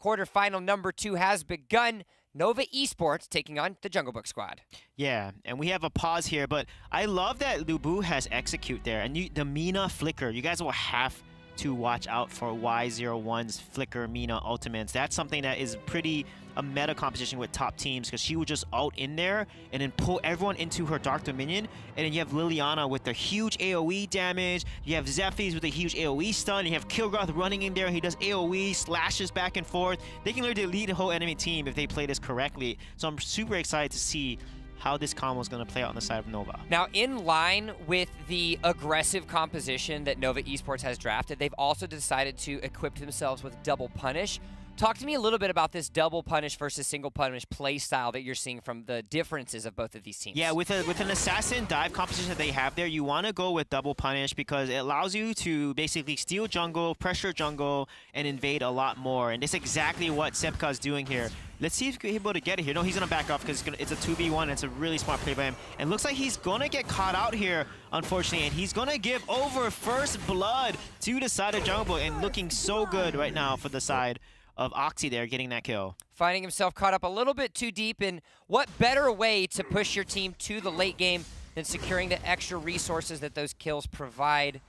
quarterfinal number 2 has begun. Nova Esports taking on the JungleBookSquad. Yeah, and we have a pause here, but I love that Lubu has execute there. And the Mina flicker, you guys will have to watch out for Y01's flicker Mina ultimates. That's something that is pretty a meta competition with top teams, because she would just ult in there and then pull everyone into her Dark Dominion. And then you have Liliana with the huge AoE damage. You have Zephyrs with a huge AoE stun. You have Kilgoth running in there. He does AoE, slashes back and forth. They can literally lead the whole enemy team if they play this correctly. So I'm super excited to see how this combo is going to play out on the side of Nova. Now, in line with the aggressive composition that Nova Esports has drafted, they've also decided to equip themselves with double punish. Talk to me a little bit about this double punish versus single punish play style that you're seeing from the differences of both of these teams. Yeah, with an assassin dive composition that they have there, you want to go with double punish because it allows you to basically steal jungle, pressure jungle, and invade a lot more. And that's exactly what Sepka is doing here. Let's see if he's able to get it here. No, he's going to back off because it's a 2v1. It's a really smart play by him. And looks like he's going to get caught out here, unfortunately. And he's going to give over first blood to the side of Jungle, and looking so good right now for the side of Oxy there, getting that kill. Finding himself caught up a little bit too deep, and what better way to push your team to the late game than securing the extra resources that those kills provide.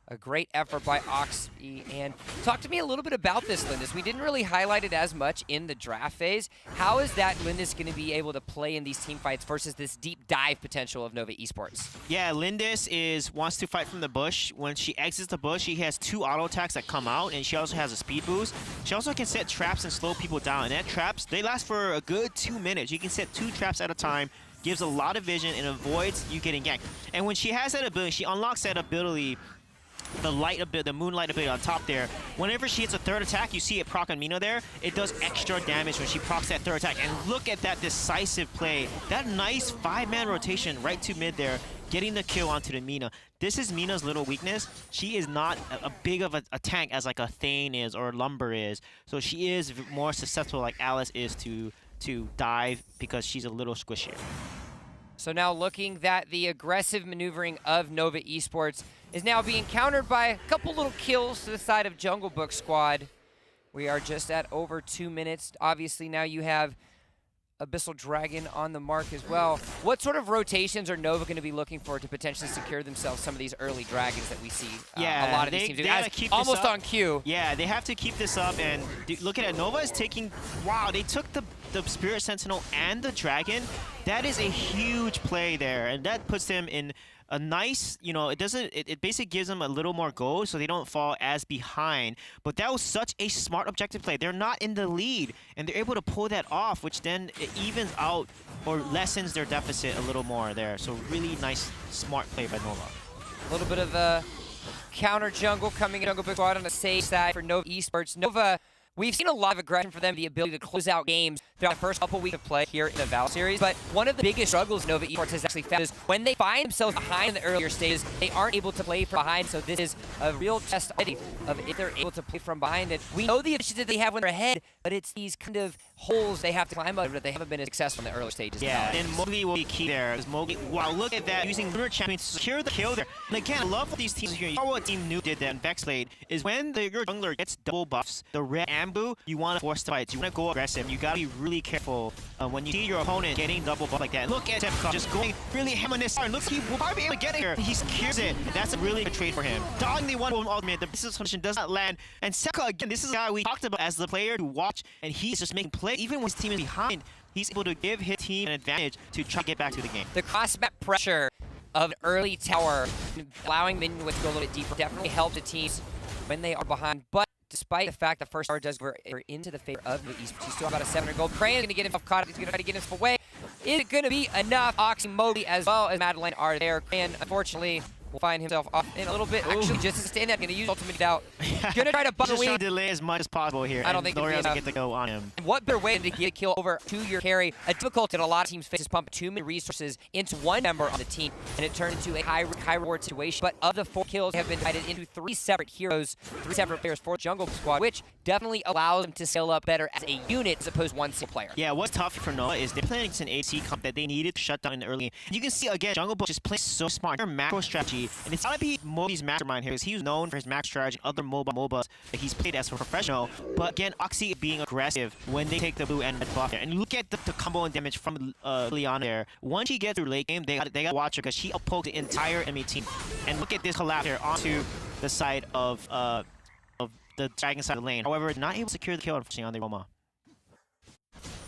A great effort by Oxy. And talk to me a little bit about this, Lindis. We didn't really highlight it as much in the draft phase. How is that Lindis going to be able to play in these team fights versus this deep dive potential of Nova Esports? Yeah, Lindis wants to fight from the bush. When she exits the bush, she has 2 auto attacks that come out, and she also has a speed boost. She also can set traps and slow people down. And that traps, they last for a good 2 minutes. You can set 2 traps at a time. Gives a lot of vision and avoids you getting ganked. And when she has that ability, she unlocks that ability, the moonlight ability on top there. Whenever she hits a 3rd attack, you see it proc on Mina there. It does extra damage when she procs that 3rd attack. And look at that decisive play. That nice 5-man rotation right to mid there, getting the kill onto the Mina. This is Mina's little weakness. She is not a big of a tank as like a Thane is or Lumber is. So she is more susceptible like Alice is to dive because she's a little squishier. So now looking that the aggressive maneuvering of Nova Esports is now being countered by a couple little kills to the side of JungleBookSquad. We are just at over 2 minutes. Obviously now you have Abyssal Dragon on the mark as well. What sort of rotations are Nova going to be looking for to potentially secure themselves some of these early dragons that we see a lot of these teams do? Almost on cue. Yeah, they have to keep this up. And look at it, Nova is taking, wow, they took the Spirit Sentinel and the Dragon. That is a huge play there, and that puts them in a nice, you know, it basically gives them a little more goals so they don't fall as behind. But that was such a smart objective play. They're not in the lead, and they're able to pull that off, which then it evens out or lessens their deficit a little more there. So really nice, smart play by Nova. A little bit of a counter jungle coming in JungleBookSquad on the safe side for Nova Esports. Nova, we've seen a lot of aggression for them, the ability to close out games throughout the first couple weeks of play here in the Valor series. But one of the biggest struggles Nova Esports has actually found is when they find themselves behind in the earlier stages, they aren't able to play from behind. So this is a real test of if they're able to play from behind. And we know the efficiency that they have when they're ahead, but it's these kind of holes they have to climb over that they haven't been as successful in the early stages. Yeah, and Mowgli will be key there. Mowgli, wow, look at that, using Lunar Champion to secure the kill there. And again, I love what these teams here. You know what Team New did that in Vexblade is when your jungler gets double buffs, the red Ambu, you want to force the fights. You want to go aggressive. You got to be really careful when you see your opponent getting double buff like that. Look at Sepka just going really ham on this star. Looks like he will probably be able to get it here. He secures it. That's a really good trade for him. Dodging the one ultimate, the business condition does not land. And Sepka, again, this is a guy we talked about as the player to watch, and he's just making play. Even when his team is behind, he's able to give his team an advantage to try to get back to the game. The cross-map pressure of an early tower, allowing minion to go a little bit deeper, definitely helps the teams when they are behind. But despite the fact the first tower does go into the favor of the East, he's still about a 700 gold. Crane's going to get himself caught up. He's going to try to get himself away. Is it going to be enough? Oxy, Mowgli, as well as Madeline are there. Crane, unfortunately, will find himself off in a little bit. Ooh. Actually, just to stay in that, going to use ultimate out. Going to try to bubble just delay as much as possible here. I don't think L'Oreal's going to get the go on him. And what better way to get a kill over to your carry? A difficulty that a lot of teams face is pump too many resources into one member on the team, and it turns into a high reward situation. But of the 4 kills have been divided into 3 separate heroes, 3 separate players for JungleBookSquad, which definitely allows them to scale up better as a unit as opposed to one single player. Yeah, what's tough for Noah is they're playing against an AC comp that they needed to shut down in the early game. You can see, again, JungleBook just plays so smart. Their macro strategy strategy, and it's gotta be Moby's mastermind here, because he's known for his max strategy, other MOBAs that he's played as a professional. But again, Oxy being aggressive when they take the blue and red buff there. And look at the combo and damage from Leon there. Once she gets through late game, they gotta watch her because she uppoked the entire enemy team. And look at this collapse here onto the side of the dragon side of the lane. However, not able to secure the kill unfortunately on the Roma.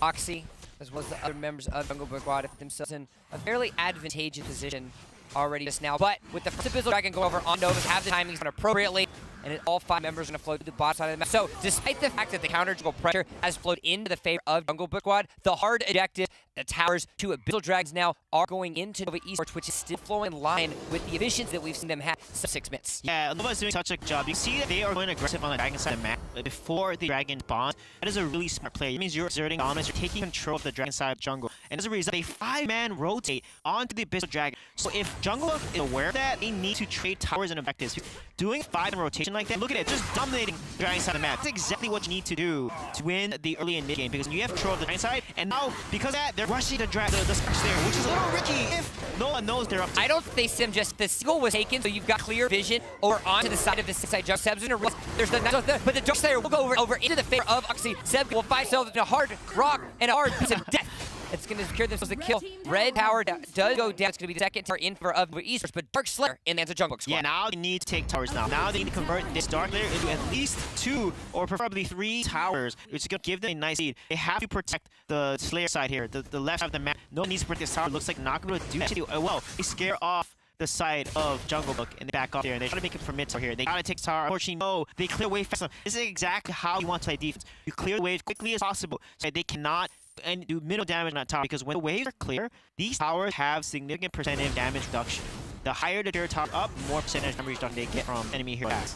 Oxy, as well as the other members of JungleBookSquad, put themselves in a fairly advantageous position already just now. But with the first Abyssal Dragon go over on Novus, have the timings done appropriately, and all 5 members are going to flow to the bot side of the map. So, despite the fact that the counter jungle pressure has flowed into the favor of JungleBookSquad, the hard objective, the towers to Abyssal Dragons now are going into Nova Esports, which is still flowing in line with the efficiency that we've seen them have for 6 minutes. Yeah, Nova's doing such a good job. You see that they are going aggressive on the dragon side of the map before the dragon spawns. That is a really smart play. It means you're exerting dominance, you're taking control of the dragon side of jungle. And as a result, a 5-man rotate onto the Abyssal Dragon. So if jungle is aware of that, they need to trade towers and objectives. Doing 5-man rotation like that, look at it, just dominating the dragon side of the map. That's exactly what you need to do to win the early and mid game, because you have control of the dragon side, and now, because of that, they're rushing the sparks there, which is a little risky if no one knows they're up to. I don't think they sim just the single was taken, so you've got clear vision over onto the side of the side jump. Seb's gonna realize there's the but the Dark Slayer will go over into the favor of Oxy. Seb will find himself in a hard rock and a hard piece of death. It's going to secure themselves a kill. Red tower does go down. It's going to be the second tower in for of Esports, but Dark Slayer in the JungleBookSquad. Yeah, now they need to take towers now. Now they need to convert this Dark Slayer into at least 2 or preferably 3 towers, which is going to give them a nice lead. They have to protect the Slayer side here, the left side of the map. No one needs to protect this tower. Looks like not going to do that. Well, they scare off the side of JungleBook and they back up there and they try to make it for mid tower here. They gotta take tower. Unfortunately, no, they clear away fast enough. This is exactly how you want to play defense. You clear the wave as quickly as possible so they cannot and do minimal damage on that tower, because when the waves are clear, these towers have significant percentage damage reduction. The higher the tier tower up, more percentage damage reduction they get from enemy heroes.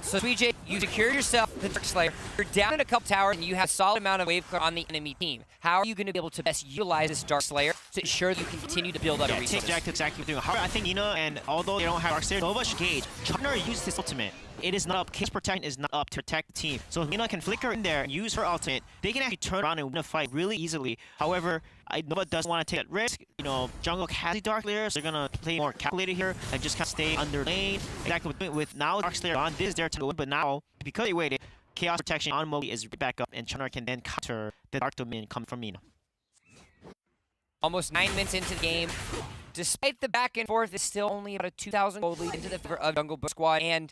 So BJ, you secured yourself the Dark Slayer. You're down in a couple towers and you have a solid amount of wave clear on the enemy team. How are you going to be able to best utilize this Dark Slayer to ensure that you can continue to build other resources? Take exactly what they're doing. However, I think Nina, and although they don't have Dark Slayer, Nova should gauge. Chunner used his ultimate. It is not up. Case protection is not up to protect the team. So Nina can flicker in there and use her ultimate. They can actually turn around and win a fight really easily. However, Nova doesn't want to take that risk. You know, jungle has a Dark Slayer, so they're gonna play more calculated here and just kind of stay under lane. Exactly with now Dark Slayer on. This is their time to win, but now because they waited, Chaos Protection on Moby is back up, and Chunner can then counter the Dark Domain come from Nina. Almost 9 minutes into the game. Despite the back and forth, it's still only about a 2,000 gold lead into the favor of JungleBookSquad, and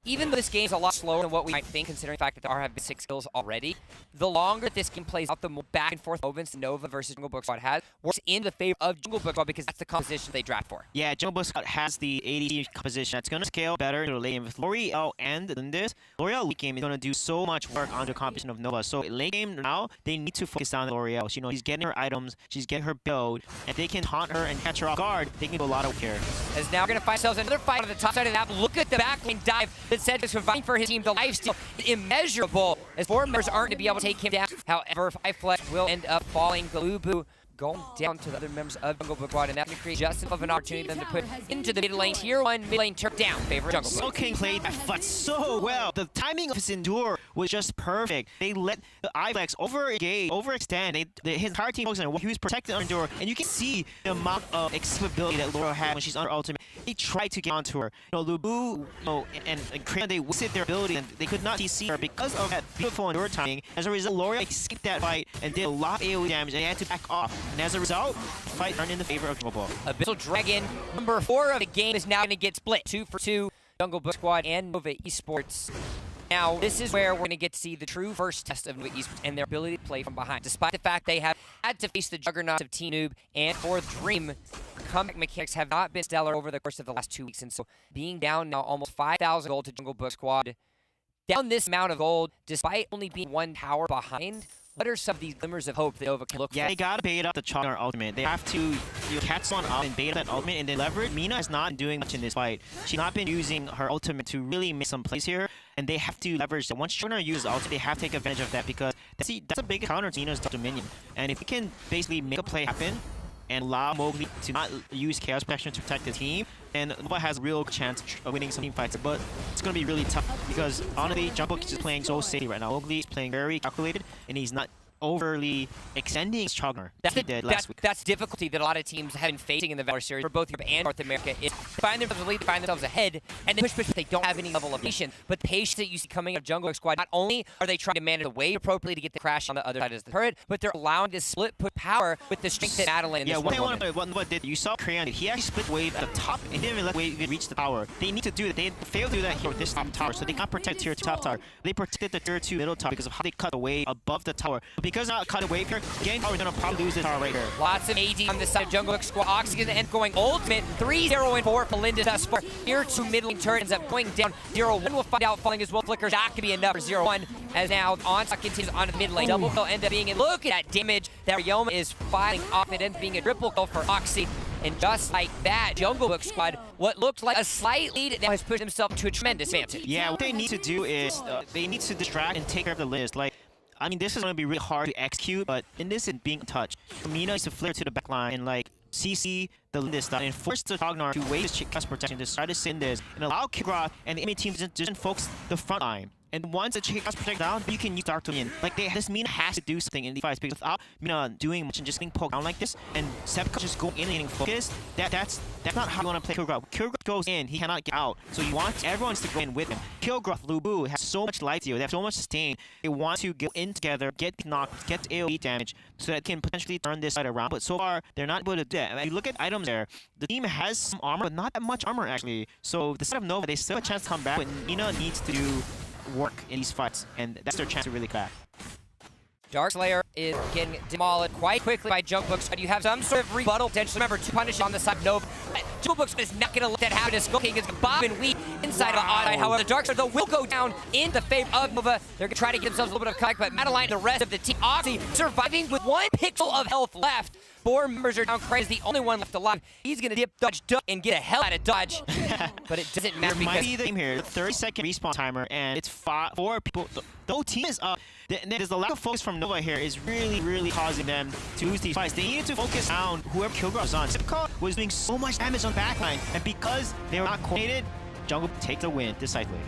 even though this game is a lot slower than what we might think, considering the fact that there have been 6 kills already, the longer this game plays out, the more back and forth moments Nova versus JungleBookSquad has works in the favor of JungleBookSquad, because that's the composition they draft for. Yeah, JungleBookSquad has the ADC composition that's going to scale better in the late game. With L'Oreal and this, L'Oreal late game is going to do so much work on the composition of Nova. So late game now, they need to focus on L'Oreal. You know, she's getting her items, she's getting her build. If they can taunt her and catch her off guard, they can do a lot of care. As now we're going to find ourselves another fight on the top side of the map. Look at the backlane dive that said is providing for his team. The lifesteal is immeasurable, as 4 members aren't to be able to take him down. However, 5 Flesh will end up falling. Galubu going down to the other members of JungleBookSquad, and that's going to create just enough of an opportunity for them to put into the mid lane. Tier 1 mid lane turf down, favorite JungleBook. So King played that fight so well. The timing of his endure was just perfect. They let the Ibex overengage, overextend. His entire team focused on it. He was protected on endure, and you can see the amount of escapability that Laura had when she's under ultimate. They tried to get onto her. You know, Lubu and Crayon, they wasted their ability, and they could not CC her because of that beautiful endure timing. As a result, Laura escaped that fight and did a lot of AoE damage, and they had to back off. And as a result, the fight turned in the favor of JungleBook. Abyssal Dragon, number 4 of the game, is now going to get split 2 for 2. JungleBookSquad and Nova Esports. Now, this is where we're going to get to see the true first test of Nova Esports and their ability to play from behind. Despite the fact they have had to face the juggernauts of Team Noob and Fourth Dream, comeback mechanics have not been stellar over the course of the last 2 weeks. And so being down now almost 5,000 gold to JungleBookSquad, down this amount of gold, despite only being 1 tower behind, what are some of these glimmers of hope that Nova can look for? Yeah, they gotta bait up the Chogger ultimate. They have to catch someone up and bait up that ultimate and then leverage. Mina is not doing much in this fight. She's not been using her ultimate to really make some plays here, and they have to leverage that. Once Chogger uses ultimate, they have to take advantage of that, because that's a big counter to Nina's Dominion. And if you can basically make a play happen and allow Mowgli to not use Chaos Protection to protect the team, and Nova has a real chance of winning some team fights. But it's going to be really tough, because honestly, JungleBook is just playing so safe right now. Mowgli is playing very calculated, and he's not overly extending his Chogner that he did last week. That's difficulty that a lot of teams have been facing in the Valor series for both Europe and North America is find themselves lead, find themselves ahead, and then push. They don't have any level of patience. But the patience that you see coming out of JungleBookSquad, not only are they trying to manage the wave appropriately to get the crash on the other side of the turret, but they're allowing to split put power with the strength that Madeline. Yeah, what did you saw Crayon did? He actually split wave at the top and didn't even let wave reach the tower. They need to do that. They failed to do that here with this top tower, so they can't protect tier 2 top tower. They protected the tier 2 middle tower because of how they cut the wave above the tower. But because not cut a wave here, getting power is gonna probably lose the tower right here. Lots of AD on the side of JungleBookSquad. Ox is gonna end going ultimate 3-0-4 for Linda thus far. Tier 2 mid lane turret ends up going down. 0-1 will find out falling as well. Flicker's not gonna be enough for 0-1 as now Onslaught continues on the mid lane. Double kill end up being in. Look at that damage that Ryoma is filing off. It ends up being a triple kill for Oxy. And just like that, JungleBookSquad, what looked like a slight lead, now has pushed himself to a tremendous advantage. Yeah, what they need to do is they need to distract and take care of the list. Like, I mean, this is going to be really hard to execute, but in this is being touched. Mina needs to flare to the back line and like CC the Linda stuff and force the Tognar to waste his class protection to try to send this and allow Kilgroth and the enemy team to just focus the front line. And once the Chicken protect down, you can use Dark to win. Like this Mina has to do something in the fights because without Mina doing much and just getting poked down like this, and Sepka just going in and getting focused, that's not how you want to play Kilgroth. Kilgroth goes in, he cannot get out. So you want everyone to go in with him. Kilgroth, Lubu has so much life to you, they have so much sustain. They want to get in together, get knocked, get AoE damage, so that can potentially turn this side around. But so far, they're not able to do that. And if you look at items there, the team has some armor, but not that much armor actually. So the side of Nova, they still have a chance to come back, but Mina needs to do work in these fights, and that's their chance to really crack. Darkslayer is getting demolished quite quickly by JungleBookSquad. You have some sort of rebuttal potential. Remember, to punish on the side of Nova. JungleBookSquad is not going to let that happen. Skull King is Bob and weak inside of Oddeye. However, the Darkslayer, though, will go down in the favor of Nova. They're going to try to get themselves a little bit of comeback, but Madeline and the rest of the team, Oxy, surviving with 1 pixel of health left. 4 members are down. Craig is the only one left alive. He's going to dip, dodge, duck, and get a hell out of dodge. But it doesn't matter because... might be the game here. 30-second respawn timer, and it's 4 people. The whole team is up. There's the lack of focus from Nova here is really causing them to lose these fights. They needed to focus on whoever Kilgroth's on. Sipka was doing so much damage on backline, and because they were not coordinated, Jungle take the win decisively.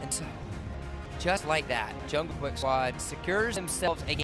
And so, just like that, JungleBookSquad secures themselves a game.